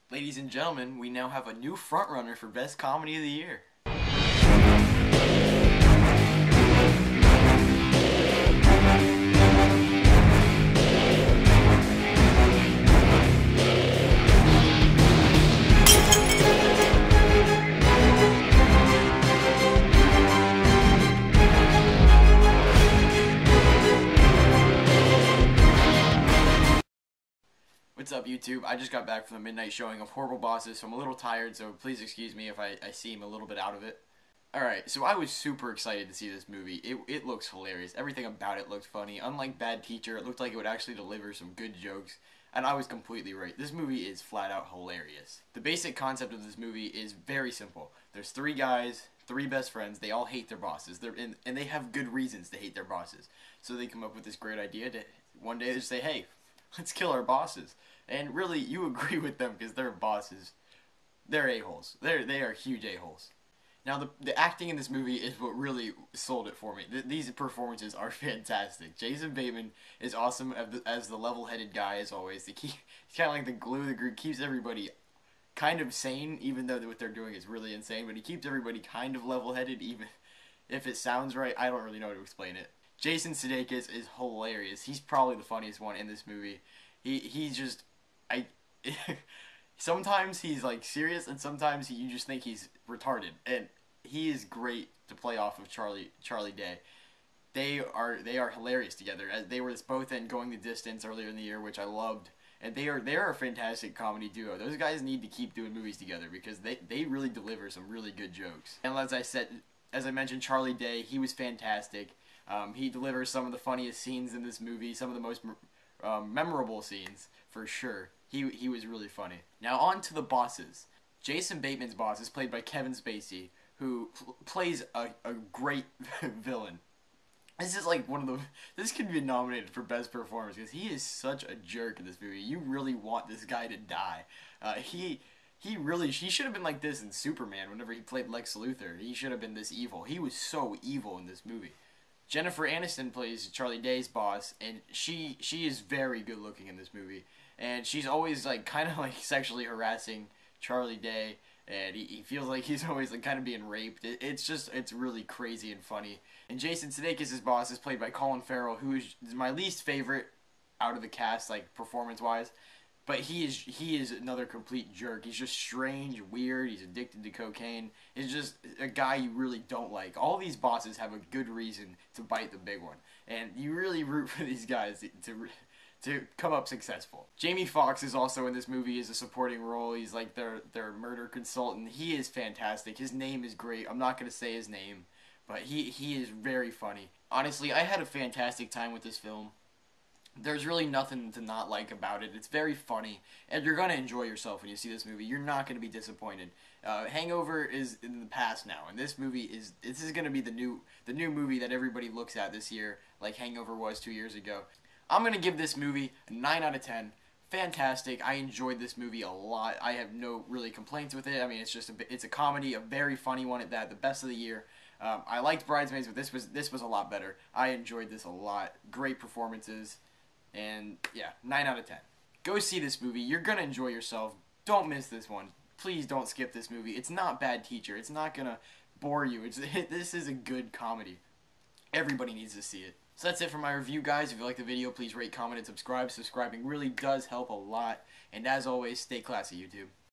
Ladies and gentlemen, we now have a new frontrunner for Best Comedy of the Year. What's up, YouTube? I just got back from the midnight showing of Horrible Bosses, so I'm a little tired, so please excuse me if I seem a little bit out of it. Alright, so I was super excited to see this movie. It looks hilarious. Everything about it looked funny. Unlike Bad Teacher, it looked like it would actually deliver some good jokes, and I was completely right. This movie is flat out hilarious. The basic concept of this movie is very simple. There's three guys, three best friends. They all hate their bosses. And they have good reasons to hate their bosses. So they come up with this great idea to one day they say, hey, let's kill our bosses. And really, you agree with them because they're bosses. They're a-holes. They are huge a-holes. Now, the acting in this movie is what really sold it for me. These performances are fantastic. Jason Bateman is awesome as the level-headed guy, as always. He's kind of like the glue of the group, keeps everybody kind of sane, even though what they're doing is really insane. But he keeps everybody kind of level-headed, even if it sounds right. I don't really know how to explain it. Jason Sudeikis is hilarious. He's probably the funniest one in this movie. He's just sometimes he's like serious, and sometimes you just think he's retarded, and he is great to play off of Charlie Day. They are hilarious together. As they were both in Going the Distance earlier in the year, which I loved, and they are a fantastic comedy duo. Those guys need to keep doing movies together because they really deliver some really good jokes. And as I mentioned, Charlie Day, he was fantastic. He delivers some of the funniest scenes in this movie, some of the most memorable scenes for sure. He was really funny. Now on to the bosses. Jason Bateman's boss is played by Kevin Spacey, who plays a great villain. This is like this could be nominated for best performance because he is such a jerk in this movie. You really want this guy to die. He should have been like this in Superman whenever he played Lex Luthor. He should have been this evil. He was so evil in this movie. Jennifer Aniston plays Charlie Day's boss, and she is very good looking in this movie, and she's always like kind of like sexually harassing Charlie Day, and he feels like he's always like kind of being raped. It's really crazy and funny. And Jason Sudeikis' boss is played by Colin Farrell, who is my least favorite out of the cast, like performance wise. But he is another complete jerk. He's just strange, weird. He's addicted to cocaine. He's just a guy you really don't like. All these bosses have a good reason to bite the big one, and you really root for these guys to come up successful. Jamie Foxx is also in this movie as a supporting role. He's like their murder consultant. He is fantastic. His name is great. I'm not gonna say his name, but he is very funny. Honestly, I had a fantastic time with this film. There's really nothing to not like about it. It's very funny, and you're gonna enjoy yourself when you see this movie. You're not gonna be disappointed. Hangover is in the past now, and this is gonna be the new movie that everybody looks at this year, like Hangover was 2 years ago. I'm gonna give this movie a 9 out of 10. Fantastic. I enjoyed this movie a lot. I have no really complaints with it. I mean, it's a comedy, a very funny one at that, the best of the year. I liked Bridesmaids, but this was a lot better. I enjoyed this a lot. Great performances. And yeah, 9 out of 10. Go see this movie. You're going to enjoy yourself. Don't miss this one. Please don't skip this movie. It's not Bad Teacher. It's not going to bore you. This is a good comedy. Everybody needs to see it. So that's it for my review, guys. If you like the video, please rate, comment, and subscribe. Subscribing really does help a lot. And as always, stay classy, YouTube.